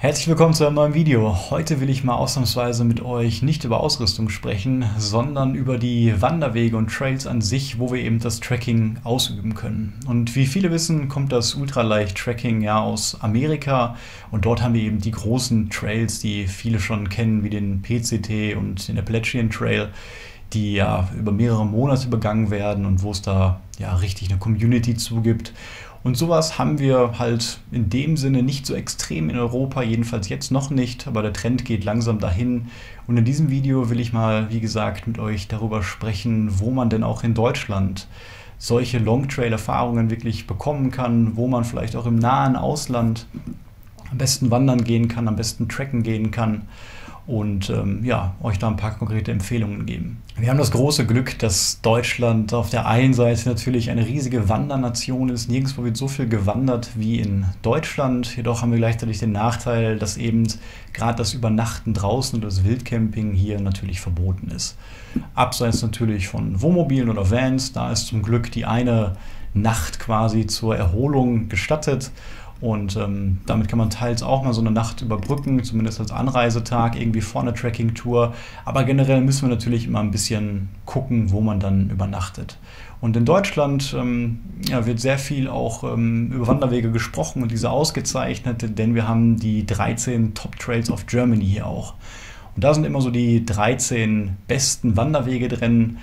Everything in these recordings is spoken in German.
Herzlich willkommen zu einem neuen Video. Heute will ich mal ausnahmsweise mit euch nicht über Ausrüstung sprechen, sondern über die Wanderwege und Trails an sich, wo wir eben das Trekking ausüben können. Und wie viele wissen, kommt das Ultraleicht-Trekking ja aus Amerika und dort haben wir eben die großen Trails, die viele schon kennen, wie den PCT und den Appalachian Trail, die ja über mehrere Monate begangen werden und wo es da ja richtig eine Community zugibt. Und sowas haben wir halt in dem Sinne nicht so extrem in Europa, jedenfalls jetzt noch nicht, aber der Trend geht langsam dahin. Und in diesem Video will ich mal, wie gesagt, mit euch darüber sprechen, wo man denn auch in Deutschland solche Longtrail-Erfahrungen wirklich bekommen kann, wo man vielleicht auch im nahen Ausland am besten wandern gehen kann, am besten tracken gehen kann. Und ja, euch da ein paar konkrete Empfehlungen geben. Wir haben das große Glück, dass Deutschland auf der einen Seite natürlich eine riesige Wandernation ist. Nirgendwo wird so viel gewandert wie in Deutschland. Jedoch haben wir gleichzeitig den Nachteil, dass eben gerade das Übernachten draußen und das Wildcamping hier natürlich verboten ist. Abseits natürlich von Wohnmobilen oder Vans, da ist zum Glück die eine Nacht quasi zur Erholung gestattet. Und damit kann man teils auch mal so eine Nacht überbrücken, zumindest als Anreisetag irgendwie vor einer Trekking-Tour. Aber generell müssen wir natürlich immer ein bisschen gucken, wo man dann übernachtet. Und in Deutschland ja, wird sehr viel auch über Wanderwege gesprochen und diese ausgezeichnet, denn wir haben die 13 Top Trails of Germany hier auch. Und da sind immer so die 13 besten Wanderwege drin,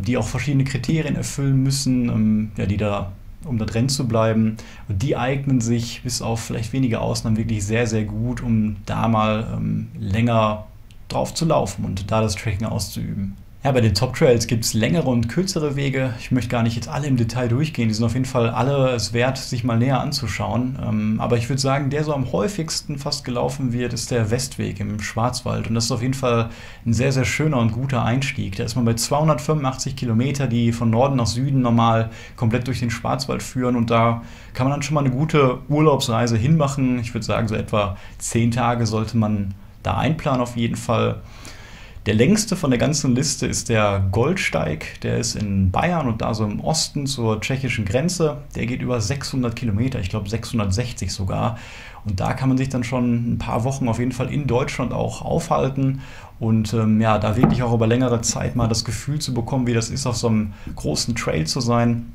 die auch verschiedene Kriterien erfüllen müssen, ja, die da um da drin zu bleiben. Und die eignen sich bis auf vielleicht wenige Ausnahmen wirklich sehr, sehr gut, um da mal länger drauf zu laufen und da das Trekking auszuüben. Ja, bei den Top Trails gibt es längere und kürzere Wege. Ich möchte gar nicht jetzt alle im Detail durchgehen. Die sind auf jeden Fall alle es wert, sich mal näher anzuschauen. Aber ich würde sagen, der so am häufigsten fast gelaufen wird, ist der Westweg im Schwarzwald. Und das ist auf jeden Fall ein sehr, sehr schöner und guter Einstieg. Da ist man bei 285 Kilometer, die von Norden nach Süden normal komplett durch den Schwarzwald führen. Und da kann man dann schon mal eine gute Urlaubsreise hinmachen. Ich würde sagen, so etwa 10 Tage sollte man da einplanen auf jeden Fall. Der längste von der ganzen Liste ist der Goldsteig, der ist in Bayern und da so im Osten zur tschechischen Grenze. Der geht über 600 Kilometer, ich glaube 660 sogar. Und da kann man sich dann schon ein paar Wochen auf jeden Fall in Deutschland auch aufhalten und ja, da wirklich auch über längere Zeit mal das Gefühl zu bekommen, wie das ist, auf so einem großen Trail zu sein.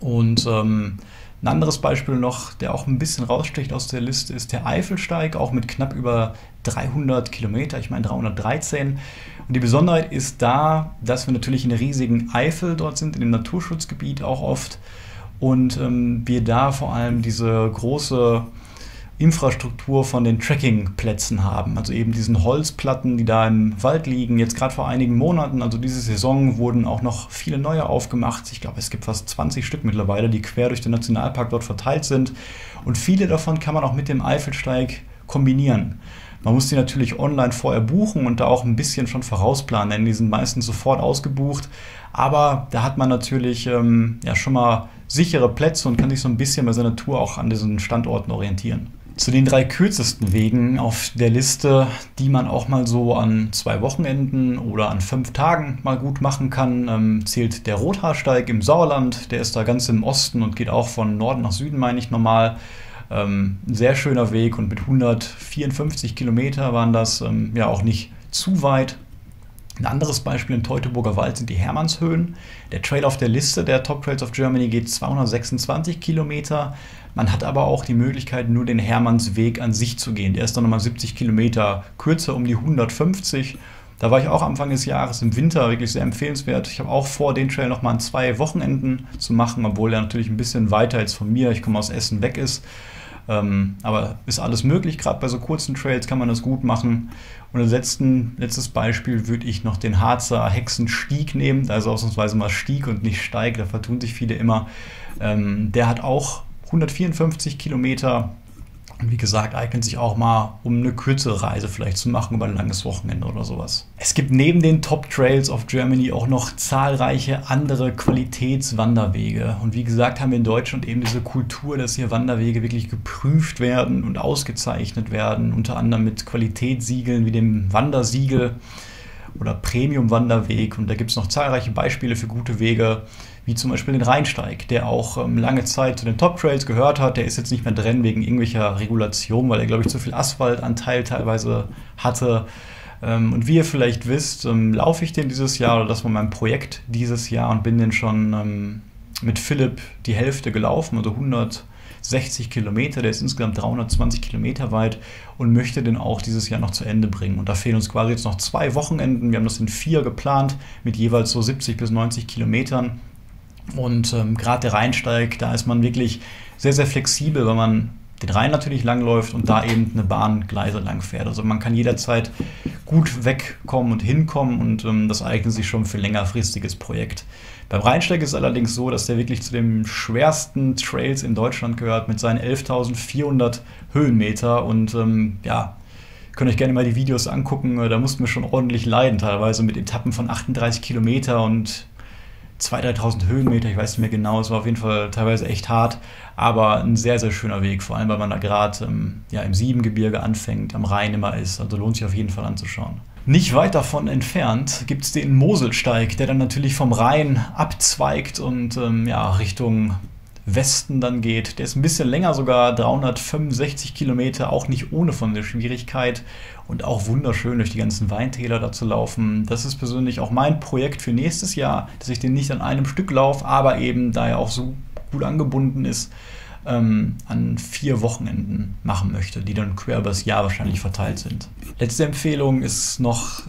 Und ein anderes Beispiel noch, der auch ein bisschen raussticht aus der Liste, ist der Eifelsteig, auch mit knapp über 300 Kilometer, ich meine 313. Und die Besonderheit ist da, dass wir natürlich in der riesigen Eifel dort sind, in dem Naturschutzgebiet auch oft. Und wir da vor allem diese große Infrastruktur von den Trekkingplätzen haben, also eben diesen Holzplatten, die da im Wald liegen. Jetzt gerade vor einigen Monaten, also diese Saison, wurden auch noch viele neue aufgemacht. Ich glaube, es gibt fast 20 Stück mittlerweile, die quer durch den Nationalpark dort verteilt sind. Und viele davon kann man auch mit dem Eifelsteig kombinieren. Man muss die natürlich online vorher buchen und da auch ein bisschen schon vorausplanen, denn die sind meistens sofort ausgebucht. Aber da hat man natürlich ja schon mal sichere Plätze und kann sich so ein bisschen bei seiner Tour auch an diesen Standorten orientieren. Zu den 3 kürzesten Wegen auf der Liste, die man auch mal so an 2 Wochenenden oder an 5 Tagen mal gut machen kann, zählt der Rothaarsteig im Sauerland. Der ist da ganz im Osten und geht auch von Norden nach Süden, meine ich normal. Ein sehr schöner Weg und mit 154 Kilometer waren das ja auch nicht zu weit. Ein anderes Beispiel im Teutoburger Wald sind die Hermannshöhen. Der Trail auf der Liste der Top Trails of Germany geht 226 Kilometer. Man hat aber auch die Möglichkeit, nur den Hermannsweg an sich zu gehen. Der ist dann nochmal 70 Kilometer kürzer, um die 150. Da war ich auch Anfang des Jahres im Winter, wirklich sehr empfehlenswert. Ich habe auch vor, den Trail nochmal an 2 Wochenenden zu machen, obwohl er natürlich ein bisschen weiter jetzt von mir, ich komme aus Essen, weg ist. Aber ist alles möglich, gerade bei so kurzen Trails kann man das gut machen. Und als letztes Beispiel würde ich noch den Harzer Hexenstieg nehmen, also ausnahmsweise mal Stieg und nicht Steig, da vertun sich viele immer. Der hat auch 154 Kilometer und wie gesagt, eignet sich auch mal, um eine kürzere Reise vielleicht zu machen über ein langes Wochenende oder sowas. Es gibt neben den Top Trails of Germany auch noch zahlreiche andere Qualitätswanderwege. Und wie gesagt, haben wir in Deutschland eben diese Kultur, dass hier Wanderwege wirklich geprüft werden und ausgezeichnet werden, unter anderem mit Qualitätssiegeln wie dem Wandersiegel. oder Premium-Wanderweg. Und da gibt es noch zahlreiche Beispiele für gute Wege, wie zum Beispiel den Rheinsteig, der auch lange Zeit zu den Top-Trails gehört hat. Der ist jetzt nicht mehr drin wegen irgendwelcher Regulation, weil er, glaube ich, zu viel Asphaltanteil teilweise hatte. Und wie ihr vielleicht wisst, laufe ich den dieses Jahr, oder das war mein Projekt dieses Jahr, und bin den schon mit Philipp die Hälfte gelaufen, also 160 Kilometer, der ist insgesamt 320 Kilometer weit, und möchte den auch dieses Jahr noch zu Ende bringen. Und da fehlen uns quasi jetzt noch 2 Wochenenden, wir haben das in 4 geplant, mit jeweils so 70 bis 90 Kilometern. Und gerade der Rheinsteig, da ist man wirklich sehr, sehr flexibel, weil man den Rhein natürlich langläuft und da eben eine Bahngleise lang fährt. Also man kann jederzeit gut wegkommen und hinkommen, und das eignet sich schon für ein längerfristiges Projekt. Beim Rheinsteig ist es allerdings so, dass der wirklich zu den schwersten Trails in Deutschland gehört, mit seinen 11.400 Höhenmeter. Und ja, könnt euch gerne mal die Videos angucken, da mussten wir schon ordentlich leiden, teilweise mit Etappen von 38 Kilometer und 2.000, 3.000 Höhenmeter, ich weiß nicht mehr genau, es war auf jeden Fall teilweise echt hart, aber ein sehr, sehr schöner Weg, vor allem weil man da gerade ja, im Siebengebirge anfängt, am Rhein immer ist, also lohnt sich auf jeden Fall anzuschauen. Nicht weit davon entfernt gibt es den Moselsteig, der dann natürlich vom Rhein abzweigt und ja, Richtung Westen dann geht. Der ist ein bisschen länger, sogar 365 Kilometer, auch nicht ohne von der Schwierigkeit, und auch wunderschön durch die ganzen Weintäler da zu laufen. Das ist persönlich auch mein Projekt für nächstes Jahr, dass ich den nicht an einem Stück laufe, aber eben, da er auch so gut angebunden ist, an 4 Wochenenden machen möchte, die dann quer über das Jahr wahrscheinlich verteilt sind. Letzte Empfehlung ist noch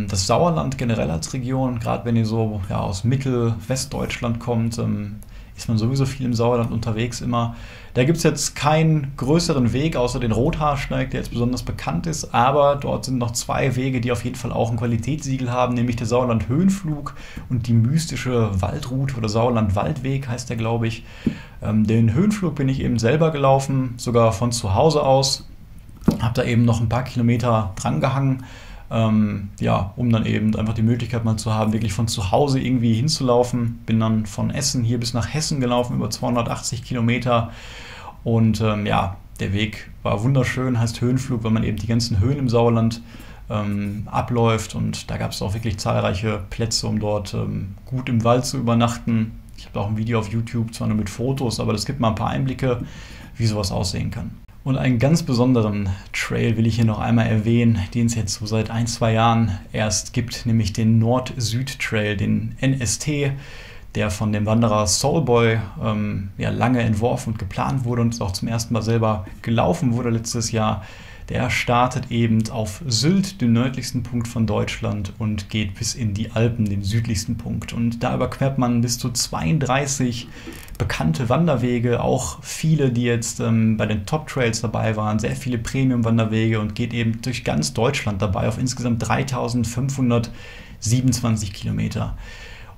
das Sauerland generell als Region. Gerade wenn ihr so ja, aus Mittel-Westdeutschland kommt, ist man sowieso viel im Sauerland unterwegs immer. Da gibt es jetzt keinen größeren Weg, außer den Rothaarsteig, der jetzt besonders bekannt ist, aber dort sind noch 2 Wege, die auf jeden Fall auch ein Qualitätssiegel haben, nämlich der Sauerland-Höhenflug und die mystische Waldroute, oder Sauerland-Waldweg heißt der, glaube ich. Den Höhenflug bin ich eben selber gelaufen, sogar von zu Hause aus, habe da eben noch ein paar Kilometer drangehangen, ja, um dann eben einfach die Möglichkeit mal zu haben, wirklich von zu Hause irgendwie hinzulaufen. Bin dann von Essen hier bis nach Hessen gelaufen, über 280 Kilometer. Und ja, der Weg war wunderschön, heißt Höhenflug, weil man eben die ganzen Höhen im Sauerland abläuft. Und da gab es auch wirklich zahlreiche Plätze, um dort gut im Wald zu übernachten. Ich habe auch ein Video auf YouTube, zwar nur mit Fotos, aber das gibt mal ein paar Einblicke, wie sowas aussehen kann. Und einen ganz besonderen Trail will ich hier noch einmal erwähnen, den es jetzt so seit 1, 2 Jahren erst gibt, nämlich den Nord-Süd-Trail, den NST, der von dem Wanderer Soulboy ja, lange entworfen und geplant wurde und auch zum ersten Mal selber gelaufen wurde letztes Jahr. Der startet eben auf Sylt, dem nördlichsten Punkt von Deutschland, und geht bis in die Alpen, den südlichsten Punkt. Und da überquert man bis zu 32 bekannte Wanderwege, auch viele, die jetzt bei den Top-Trails dabei waren, sehr viele Premium-Wanderwege, und geht eben durch ganz Deutschland dabei auf insgesamt 3.527 Kilometer.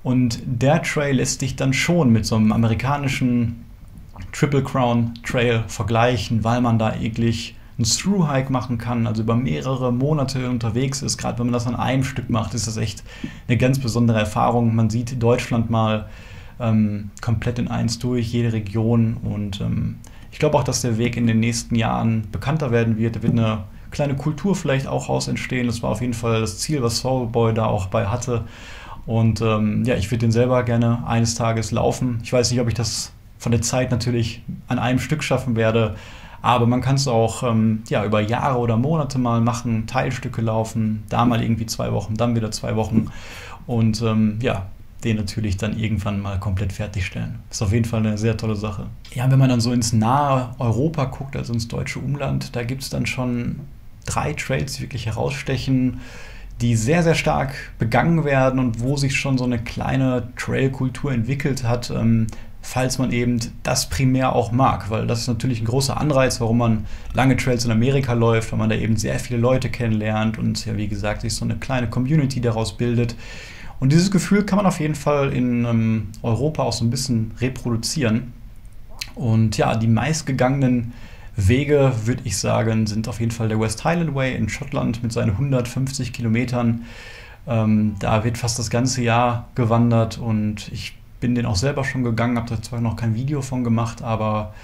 Und der Trail lässt sich dann schon mit so einem amerikanischen Triple Crown Trail vergleichen, weil man da wirklich einen Thru-Hike machen kann, also über mehrere Monate unterwegs ist. Gerade wenn man das an einem Stück macht, ist das echt eine ganz besondere Erfahrung. Man sieht Deutschland mal komplett in eins durch, jede Region, und ich glaube auch, dass der Weg in den nächsten Jahren bekannter werden wird. Da wird eine kleine Kultur vielleicht auch raus entstehen. Das war auf jeden Fall das Ziel, was Soulboy da auch bei hatte. Und ja, ich würde den selber gerne eines Tages laufen. Ich weiß nicht, ob ich das von der Zeit natürlich an einem Stück schaffen werde, aber man kann es auch ja, über Jahre oder Monate mal machen, Teilstücke laufen, da mal irgendwie 2 Wochen, dann wieder 2 Wochen, und ja, den natürlich dann irgendwann mal komplett fertigstellen. Das ist auf jeden Fall eine sehr tolle Sache. Ja, wenn man dann so ins nahe Europa guckt, also ins deutsche Umland, da gibt es dann schon 3 Trails, die wirklich herausstechen, die sehr, sehr stark begangen werden und wo sich schon so eine kleine Trailkultur entwickelt hat, falls man eben das primär auch mag, weil das ist natürlich ein großer Anreiz, warum man lange Trails in Amerika läuft, weil man da eben sehr viele Leute kennenlernt und ja, wie gesagt, sich so eine kleine Community daraus bildet. Und dieses Gefühl kann man auf jeden Fall in Europa auch so ein bisschen reproduzieren. Und ja, die meistgegangenen Wege, würde ich sagen, sind auf jeden Fall der West Highland Way in Schottland mit seinen 150 Kilometern. Da wird fast das ganze Jahr gewandert, und ich bin den auch selber schon gegangen, habe da zwar noch kein Video von gemacht, aber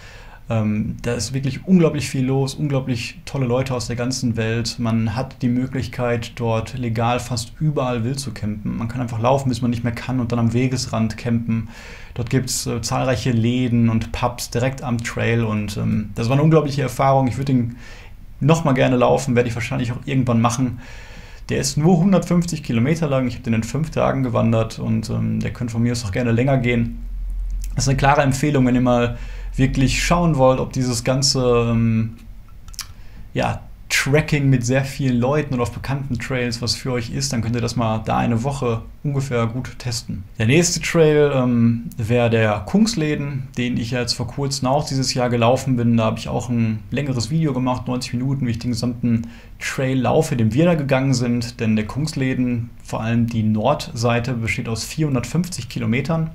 Da ist wirklich unglaublich viel los, unglaublich tolle Leute aus der ganzen Welt. Man hat die Möglichkeit, dort legal fast überall wild zu campen. Man kann einfach laufen, bis man nicht mehr kann und dann am Wegesrand campen. Dort gibt es zahlreiche Läden und Pubs direkt am Trail und das war eine unglaubliche Erfahrung. Ich würde ihn nochmal gerne laufen, werde ich wahrscheinlich auch irgendwann machen. Der ist nur 150 Kilometer lang, ich habe den in 5 Tagen gewandert und der könnte von mir aus auch gerne länger gehen. Das ist eine klare Empfehlung, wenn ihr mal wirklich schauen wollt, ob dieses ganze Tracking mit sehr vielen Leuten und auf bekannten Trails was für euch ist, dann könnt ihr das mal da eine Woche ungefähr gut testen. Der nächste Trail wäre der Kungsleden, den ich jetzt vor kurzem auch dieses Jahr gelaufen bin. Da habe ich auch ein längeres Video gemacht, 90 Minuten, wie ich den gesamten Trail laufe, den wir da gegangen sind. Denn der Kungsleden, vor allem die Nordseite, besteht aus 450 Kilometern.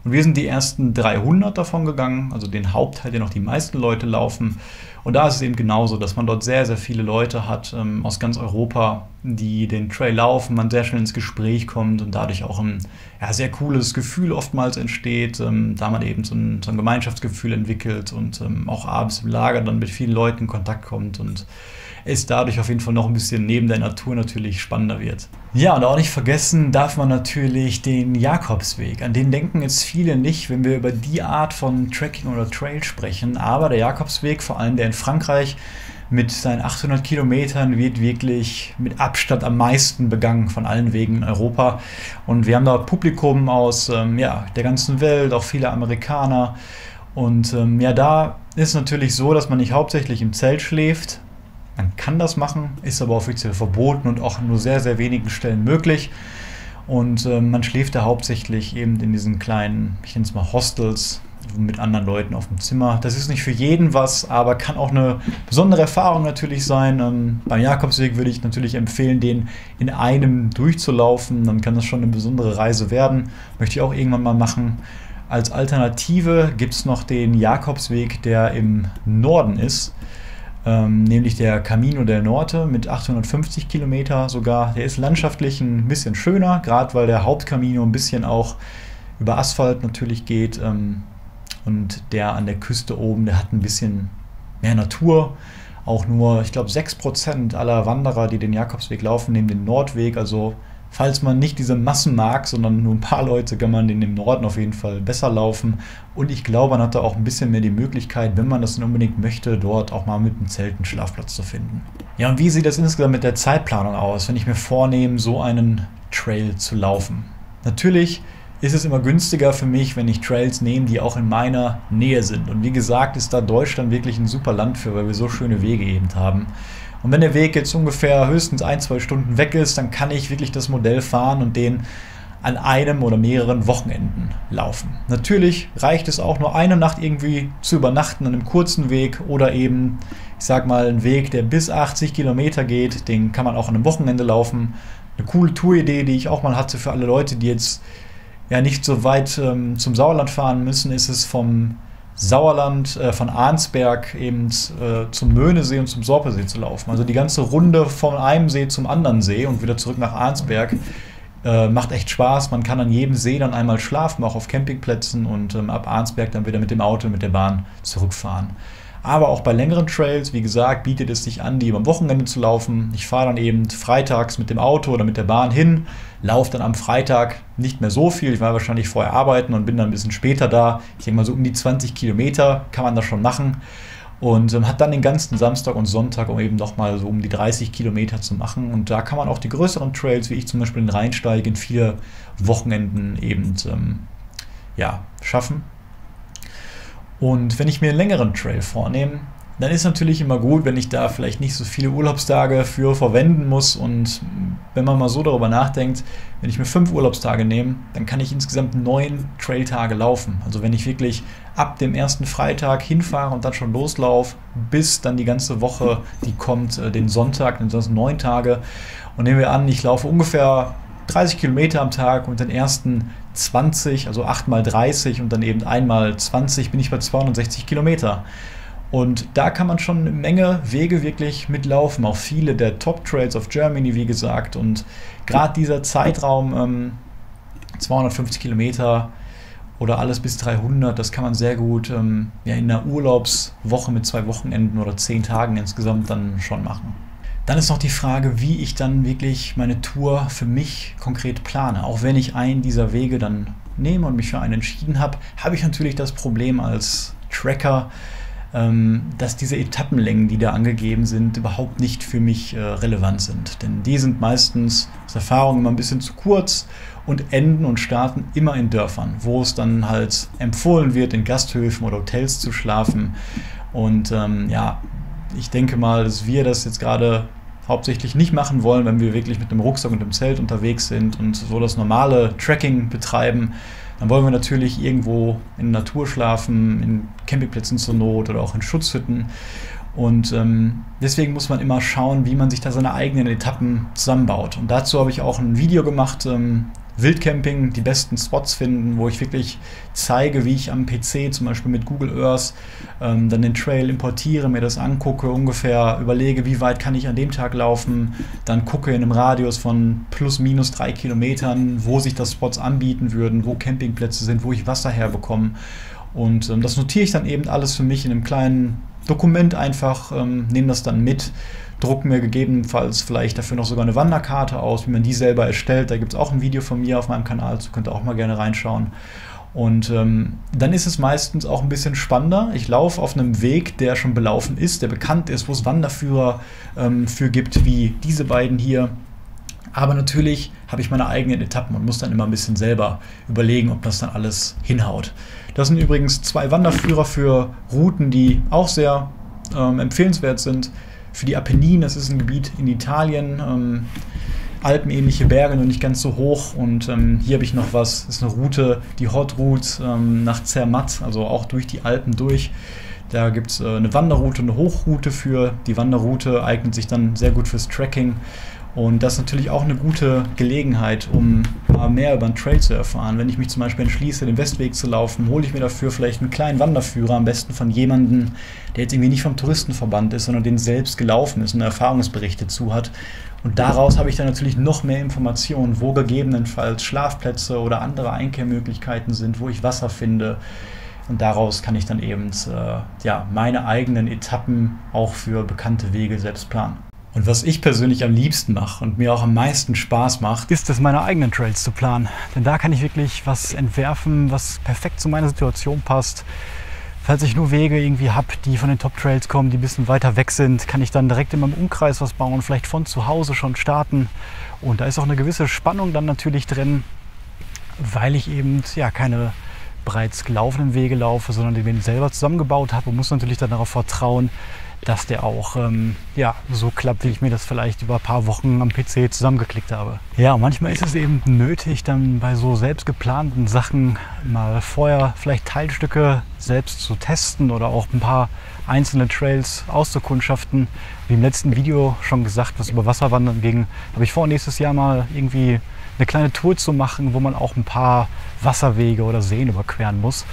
Und wir sind die ersten 300 davon gegangen, also den Hauptteil, den noch die meisten Leute laufen. Und da ist es eben genauso, dass man dort sehr, sehr viele Leute hat aus ganz Europa, die den Trail laufen, man sehr schnell ins Gespräch kommt und dadurch auch ein sehr cooles Gefühl oftmals entsteht, da man eben so ein Gemeinschaftsgefühl entwickelt und auch abends im Lager dann mit vielen Leuten in Kontakt kommt und es dadurch auf jeden Fall noch ein bisschen neben der Natur natürlich spannender wird. Ja, und auch nicht vergessen darf man natürlich den Jakobsweg. An den denken jetzt viele nicht, wenn wir über die Art von Trekking oder Trail sprechen. Aber der Jakobsweg, vor allem der in Frankreich, mit seinen 800 Kilometern wird wirklich mit Abstand am meisten begangen von allen Wegen in Europa. Und wir haben da Publikum aus der ganzen Welt, auch viele Amerikaner. Und da ist es natürlich so, dass man nicht hauptsächlich im Zelt schläft. Man kann das machen, ist aber offiziell verboten und auch an nur sehr, sehr wenigen Stellen möglich. Und man schläft da hauptsächlich eben in diesen kleinen, ich nenne es mal Hostels, mit anderen Leuten auf dem Zimmer. Das ist nicht für jeden was, aber kann auch eine besondere Erfahrung natürlich sein. Beim Jakobsweg würde ich natürlich empfehlen, den in einem durchzulaufen. Dann kann das schon eine besondere Reise werden. Möchte ich auch irgendwann mal machen. Als Alternative gibt es noch den Jakobsweg, der im Norden ist. Nämlich der Camino del Norte mit 850 Kilometer sogar. Der ist landschaftlich ein bisschen schöner, gerade weil der Hauptcamino ein bisschen auch über Asphalt natürlich geht. Und der an der Küste oben, der hat ein bisschen mehr Natur. Auch nur, ich glaube, 6% aller Wanderer, die den Jakobsweg laufen, nehmen den Nordweg. Also falls man nicht diese Massen mag, sondern nur ein paar Leute, kann man den im Norden auf jeden Fall besser laufen. Und ich glaube, man hat da auch ein bisschen mehr die Möglichkeit, wenn man das denn unbedingt möchte, dort auch mal mit einem Zelt einen Schlafplatz zu finden. Ja, und wie sieht das insgesamt mit der Zeitplanung aus, wenn ich mir vornehme, so einen Trail zu laufen? Natürlich ist es immer günstiger für mich, wenn ich Trails nehme, die auch in meiner Nähe sind. Und wie gesagt, ist da Deutschland wirklich ein super Land für, weil wir so schöne Wege eben haben. Und wenn der Weg jetzt ungefähr höchstens 1-2 Stunden weg ist, dann kann ich wirklich das Modell fahren und den an einem oder mehreren Wochenenden laufen. Natürlich reicht es auch, nur eine Nacht irgendwie zu übernachten an einem kurzen Weg oder eben, ich sag mal, einen Weg, der bis 80 Kilometer geht, den kann man auch an einem Wochenende laufen. Eine coole Touridee, die ich auch mal hatte für alle Leute, die jetzt nicht so weit zum Sauerland fahren müssen, ist es vom Sauerland, von Arnsberg eben zum Möhnesee und zum Sorpesee zu laufen. Also die ganze Runde von einem See zum anderen See und wieder zurück nach Arnsberg macht echt Spaß. Man kann an jedem See dann einmal schlafen, auch auf Campingplätzen und ab Arnsberg dann wieder mit dem Auto, mit der Bahn zurückfahren. Aber auch bei längeren Trails, wie gesagt, bietet es sich an, die am Wochenende zu laufen. Ich fahre dann eben freitags mit dem Auto oder mit der Bahn hin, laufe dann am Freitag nicht mehr so viel. Ich war wahrscheinlich vorher arbeiten und bin dann ein bisschen später da. Ich denke mal so um die 20 Kilometer kann man das schon machen. Und hat dann den ganzen Samstag und Sonntag, um eben nochmal so um die 30 Kilometer zu machen. Und da kann man auch die größeren Trails, wie ich zum Beispiel den Rheinsteig, in 4 Wochenenden eben schaffen. Und wenn ich mir einen längeren Trail vornehme, dann ist natürlich immer gut, wenn ich da vielleicht nicht so viele Urlaubstage für verwenden muss. Und wenn man mal so darüber nachdenkt, wenn ich mir 5 Urlaubstage nehme, dann kann ich insgesamt 9 Trailtage laufen. Also wenn ich wirklich ab dem ersten Freitag hinfahre und dann schon loslaufe, bis dann die ganze Woche, die kommt, den Sonntag, dann sind das 9 Tage. Und nehmen wir an, ich laufe ungefähr 30 Kilometer am Tag und den ersten 20, also 8 mal 30 und dann eben einmal 20, bin ich bei 260 Kilometer. Und da kann man schon eine Menge Wege wirklich mitlaufen, auch viele der Top Trails of Germany, wie gesagt. Und gerade dieser Zeitraum, 250 Kilometer oder alles bis 300. Das kann man sehr gut in einer Urlaubswoche mit 2 Wochenenden oder 10 Tagen insgesamt dann schon machen. Dann ist noch die Frage, wie ich dann wirklich meine Tour für mich konkret plane. Auch wenn ich einen dieser Wege dann nehme und mich für einen entschieden habe, habe ich natürlich das Problem als Tracker, dass diese Etappenlängen, die da angegeben sind, überhaupt nicht für mich relevant sind. Denn die sind meistens aus Erfahrung immer ein bisschen zu kurz und enden und starten immer in Dörfern, wo es dann halt empfohlen wird, in Gasthöfen oder Hotels zu schlafen. Und ich denke mal, dass wir das jetzt gerade hauptsächlich nicht machen wollen, wenn wir wirklich mit einem Rucksack und einem Zelt unterwegs sind und so das normale Trekking betreiben. Dann wollen wir natürlich irgendwo in der Natur schlafen, in Campingplätzen zur Not oder auch in Schutzhütten. Und deswegen muss man immer schauen, wie man sich da seine eigenen Etappen zusammenbaut. Und dazu habe ich auch ein Video gemacht, Wildcamping, die besten Spots finden, wo ich wirklich zeige, wie ich am PC zum Beispiel mit Google Earth dann den Trail importiere, mir das angucke, ungefähr überlege, wie weit kann ich an dem Tag laufen, dann gucke in einem Radius von plus minus 3 Kilometern, wo sich das Spots anbieten würden, wo Campingplätze sind, wo ich Wasser herbekomme. Und das notiere ich dann eben alles für mich in einem kleinen Dokument einfach, nehme das dann mit, drucke mir gegebenenfalls vielleicht dafür noch sogar eine Wanderkarte aus, wie man die selber erstellt. Da gibt es auch ein Video von mir auf meinem Kanal, so könnt ihr auch mal gerne reinschauen. Und dann ist es meistens auch ein bisschen spannender. Ich laufe auf einem Weg, der schon belaufen ist, der bekannt ist, wo es Wanderführer für gibt, wie diese beiden hier. Aber natürlich habe ich meine eigenen Etappen und muss dann immer ein bisschen selber überlegen, ob das dann alles hinhaut. Das sind übrigens 2 Wanderführer für Routen, die auch sehr empfehlenswert sind. Für die Apenninen, das ist ein Gebiet in Italien, alpenähnliche Berge, nur nicht ganz so hoch. Und hier habe ich noch was, das ist eine Route, die Hot Route nach Zermatt, also auch durch die Alpen durch. Da gibt es eine Wanderroute, eine Hochroute für. Die Wanderroute eignet sich dann sehr gut fürs Trekking. Und das ist natürlich auch eine gute Gelegenheit, um mal mehr über den Trail zu erfahren. Wenn ich mich zum Beispiel entschließe, den Westweg zu laufen, hole ich mir dafür vielleicht einen kleinen Wanderführer, am besten von jemandem, der jetzt irgendwie nicht vom Touristenverband ist, sondern den selbst gelaufen ist und Erfahrungsberichte zu hat. Und daraus habe ich dann natürlich noch mehr Informationen, wo gegebenenfalls Schlafplätze oder andere Einkehrmöglichkeiten sind, wo ich Wasser finde. Und daraus kann ich dann eben meine eigenen Etappen auch für bekannte Wege selbst planen. Und was ich persönlich am liebsten mache und mir auch am meisten Spaß macht, ist es, meine eigenen Trails zu planen. Denn da kann ich wirklich was entwerfen, was perfekt zu meiner Situation passt. Falls ich nur Wege irgendwie habe, die von den Top-Trails kommen, die ein bisschen weiter weg sind, kann ich dann direkt in meinem Umkreis was bauen, vielleicht von zu Hause schon starten. Und da ist auch eine gewisse Spannung dann natürlich drin, weil ich eben keine bereits gelaufenen Wege laufe, sondern den selber zusammengebaut habe und muss natürlich dann darauf vertrauen, dass der auch so klappt, wie ich mir das vielleicht über ein paar Wochen am PC zusammengeklickt habe. Ja, manchmal ist es eben nötig, dann bei so selbst geplanten Sachen mal vorher vielleicht Teilstücke selbst zu testen oder auch ein paar einzelne Trails auszukundschaften. Wie im letzten Video schon gesagt, was über Wasserwandern ging, habe ich vor, nächstes Jahr mal irgendwie eine kleine Tour zu machen, wo man auch ein paar Wasserwege oder Seen überqueren muss.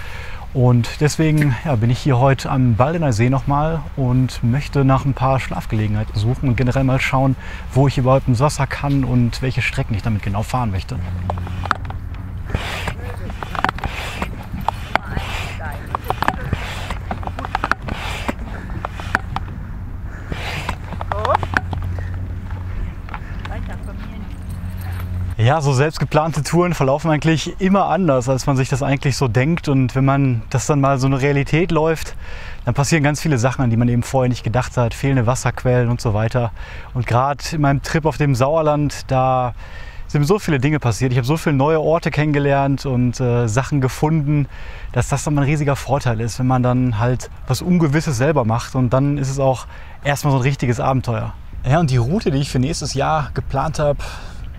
Und deswegen bin ich hier heute am Baldener See nochmal und möchte nach ein paar Schlafgelegenheiten suchen und generell mal schauen, wo ich überhaupt ins Wasser kann und welche Strecken ich damit genau fahren möchte. Ja, so selbst geplante Touren verlaufen eigentlich immer anders, als man sich das eigentlich so denkt. Und wenn man das dann mal so eine Realität läuft, dann passieren ganz viele Sachen, an die man eben vorher nicht gedacht hat. Fehlende Wasserquellen und so weiter. Und gerade in meinem Trip auf dem Sauerland, da sind mir so viele Dinge passiert. Ich habe so viele neue Orte kennengelernt und Sachen gefunden, dass das dann ein riesiger Vorteil ist, wenn man dann halt was Ungewisses selber macht. Und dann ist es auch erstmal so ein richtiges Abenteuer. Ja, und die Route, die ich für nächstes Jahr geplant habe,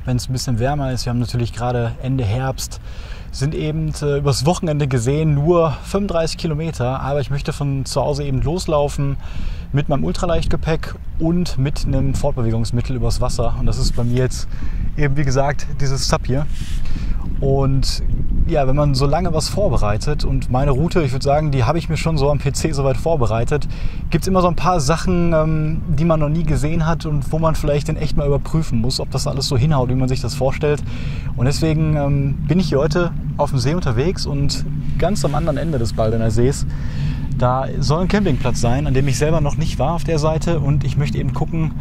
wenn es ein bisschen wärmer ist, wir haben natürlich gerade Ende Herbst, sind eben übers Wochenende gesehen nur 35 Kilometer, aber ich möchte von zu Hause eben loslaufen mit meinem Ultraleichtgepäck und mit einem Fortbewegungsmittel übers Wasser. Und das ist bei mir jetzt eben, wie gesagt, dieses Sub hier. Und ja, wenn man so lange was vorbereitet und meine Route, ich würde sagen, die habe ich mir schon so am PC soweit vorbereitet, gibt es immer so ein paar Sachen, die man noch nie gesehen hat und wo man vielleicht in echt mal überprüfen muss, ob das alles so hinhaut, wie man sich das vorstellt. Und deswegen bin ich hier heute auf dem See unterwegs und ganz am anderen Ende des Baldener Sees, da soll ein Campingplatz sein, an dem ich selber noch nicht war auf der Seite, und ich möchte eben gucken,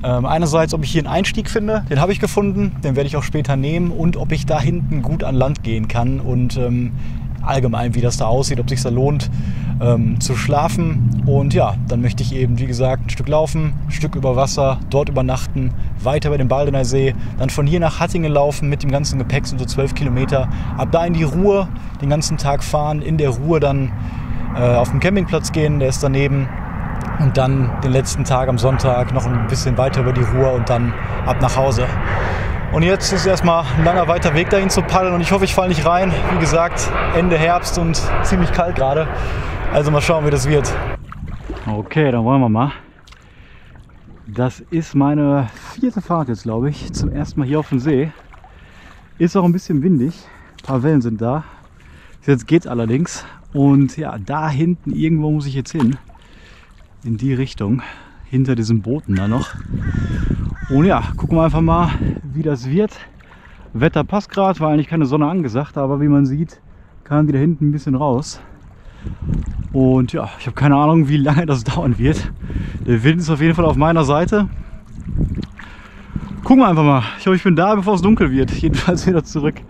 einerseits, ob ich hier einen Einstieg finde, den habe ich gefunden, den werde ich auch später nehmen, und ob ich da hinten gut an Land gehen kann und allgemein, wie das da aussieht, ob es sich da lohnt zu schlafen. Und ja, dann möchte ich eben, wie gesagt, ein Stück laufen, ein Stück über Wasser, dort übernachten, weiter über den Baldener See, dann von hier nach Hattingen laufen mit dem ganzen Gepäck, sind so 12 Kilometer, ab da in die Ruhr, den ganzen Tag fahren, in der Ruhr dann auf den Campingplatz gehen, der ist daneben, und dann den letzten Tag am Sonntag noch ein bisschen weiter über die Ruhr und dann ab nach Hause. Und jetzt ist erstmal ein langer weiter Weg dahin zu paddeln, und ich hoffe, ich falle nicht rein. Wie gesagt, Ende Herbst und ziemlich kalt gerade. Also mal schauen, wie das wird. Okay, dann wollen wir mal. Das ist meine 4. Fahrt jetzt, glaube ich, zum ersten Mal hier auf dem See. Ist auch ein bisschen windig, ein paar Wellen sind da. Jetzt geht's allerdings. Und ja, da hinten irgendwo muss ich jetzt hin. In die Richtung. Hinter diesen Booten da noch. Und ja, gucken wir einfach mal, wie das wird. Wetter passt gerade, war eigentlich keine Sonne angesagt, aber wie man sieht, kam die da hinten ein bisschen raus. Und ja, ich habe keine Ahnung, wie lange das dauern wird. Der Wind ist auf jeden Fall auf meiner Seite. Gucken wir einfach mal. Ich hoffe, ich bin da, bevor es dunkel wird. Jedenfalls wieder zurück.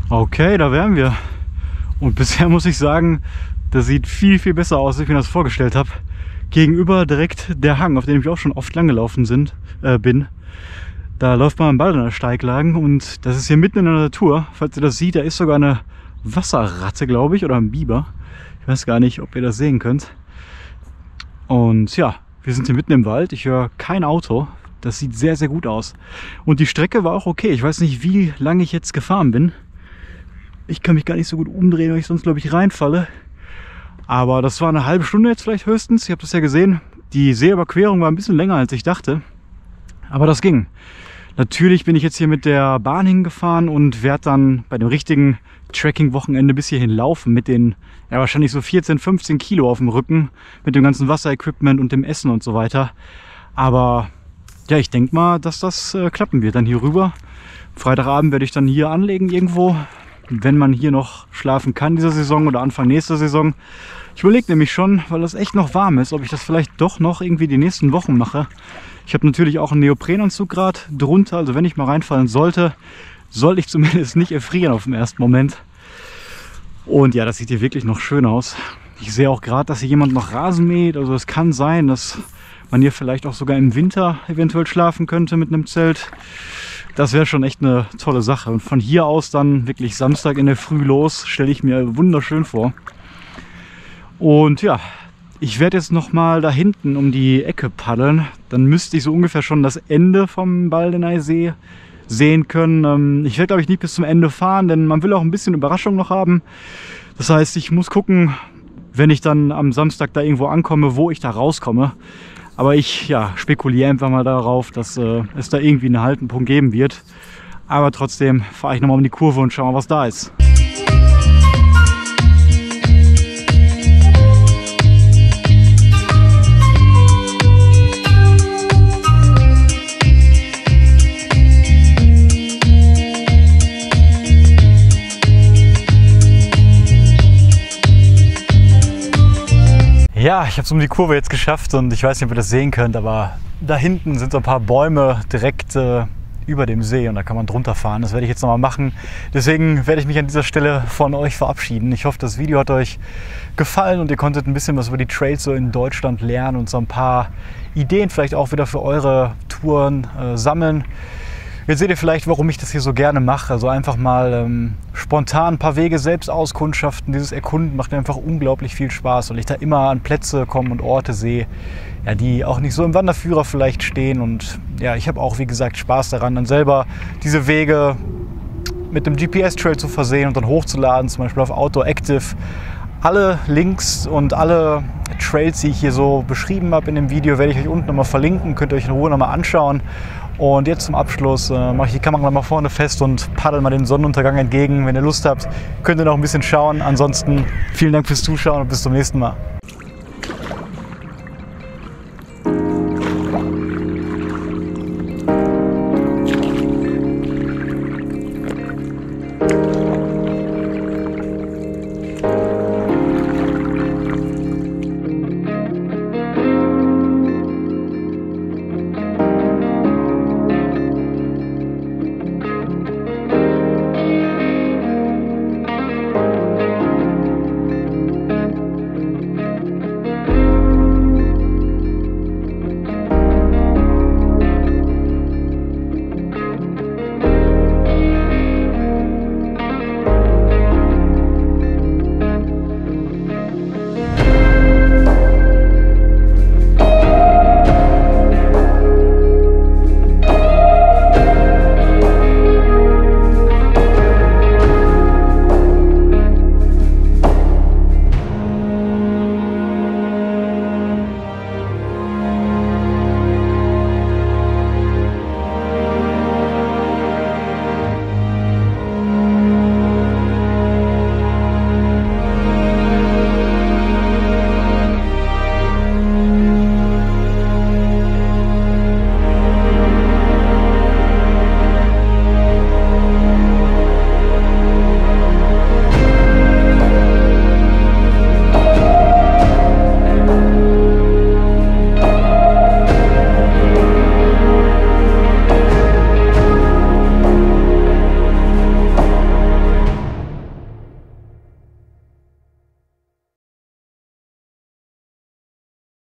Okay, da wären wir. Und bisher muss ich sagen, das sieht viel, viel besser aus, als ich mir das vorgestellt habe. Gegenüber direkt der Hang, auf dem ich auch schon oft lang gelaufen bin. Da läuft man am Baldener Steig lang, und das ist hier mitten in der Natur. Falls ihr das seht, da ist sogar eine Wasserratte, glaube ich, oder ein Biber. Ich weiß gar nicht, ob ihr das sehen könnt. Und ja, wir sind hier mitten im Wald. Ich höre kein Auto. Das sieht sehr, sehr gut aus. Und die Strecke war auch okay. Ich weiß nicht, wie lange ich jetzt gefahren bin. Ich kann mich gar nicht so gut umdrehen, weil ich sonst, glaube ich, reinfalle. Aber das war eine halbe Stunde jetzt vielleicht höchstens. Ich habe das ja gesehen. Die Seeüberquerung war ein bisschen länger, als ich dachte. Aber das ging. Natürlich bin ich jetzt hier mit der Bahn hingefahren und werde dann bei dem richtigen Trekking-Wochenende bis hierhin laufen. Mit den ja, wahrscheinlich so 14, 15 Kilo auf dem Rücken. Mit dem ganzen Wasserequipment und dem Essen und so weiter. Aber ja, ich denke mal, dass das klappen wird. Dann hier rüber. Freitagabend werde ich dann hier anlegen irgendwo. Wenn man hier noch schlafen kann diese Saison oder Anfang nächster Saison. Ich überlege nämlich schon, weil das echt noch warm ist, ob ich das vielleicht doch noch irgendwie die nächsten Wochen mache. Ich habe natürlich auch einen Neoprenanzug gerade drunter, also wenn ich mal reinfallen sollte, soll ich zumindest nicht erfrieren auf den ersten Moment. Und ja, das sieht hier wirklich noch schön aus. Ich sehe auch gerade, dass hier jemand noch Rasen mäht, also es kann sein, dass man hier vielleicht auch sogar im Winter eventuell schlafen könnte mit einem Zelt. Das wäre schon echt eine tolle Sache. Und von hier aus dann wirklich Samstag in der Früh los, stelle ich mir wunderschön vor. Und ja, ich werde jetzt noch mal da hinten um die Ecke paddeln. Dann müsste ich so ungefähr schon das Ende vom Baldener See sehen können. Ich werde, glaube ich, nicht bis zum Ende fahren, denn man will auch ein bisschen Überraschung noch haben. Das heißt, ich muss gucken, wenn ich dann am Samstag da irgendwo ankomme, wo ich da rauskomme. Aber ich spekuliere einfach mal darauf, dass es da irgendwie einen Haltepunkt geben wird. Aber trotzdem fahre ich nochmal um die Kurve und schaue mal, was da ist. Ja, ich habe es um die Kurve jetzt geschafft und ich weiß nicht, ob ihr das sehen könnt, aber da hinten sind so ein paar Bäume direkt über dem See und da kann man drunter fahren. Das werde ich jetzt nochmal machen. Deswegen werde ich mich an dieser Stelle von euch verabschieden. Ich hoffe, das Video hat euch gefallen und ihr konntet ein bisschen was über die Trails so in Deutschland lernen und so ein paar Ideen vielleicht auch wieder für eure Touren sammeln. Jetzt seht ihr vielleicht, warum ich das hier so gerne mache. Also einfach mal spontan ein paar Wege selbst auskundschaften. Dieses Erkunden macht mir einfach unglaublich viel Spaß, weil ich da immer an Plätze komme und Orte sehe, ja, die auch nicht so im Wanderführer vielleicht stehen. Und ja, ich habe auch, wie gesagt, Spaß daran, dann selber diese Wege mit dem GPS-Trail zu versehen und dann hochzuladen, zum Beispiel auf Outdoor Active. Alle Links und alle Trails, die ich hier so beschrieben habe in dem Video, werde ich euch unten nochmal verlinken. Könnt ihr euch in Ruhe nochmal anschauen. Und jetzt zum Abschluss mache ich die Kamera mal vorne fest und paddel mal den Sonnenuntergang entgegen. Wenn ihr Lust habt, könnt ihr noch ein bisschen schauen. Ansonsten vielen Dank fürs Zuschauen und bis zum nächsten Mal.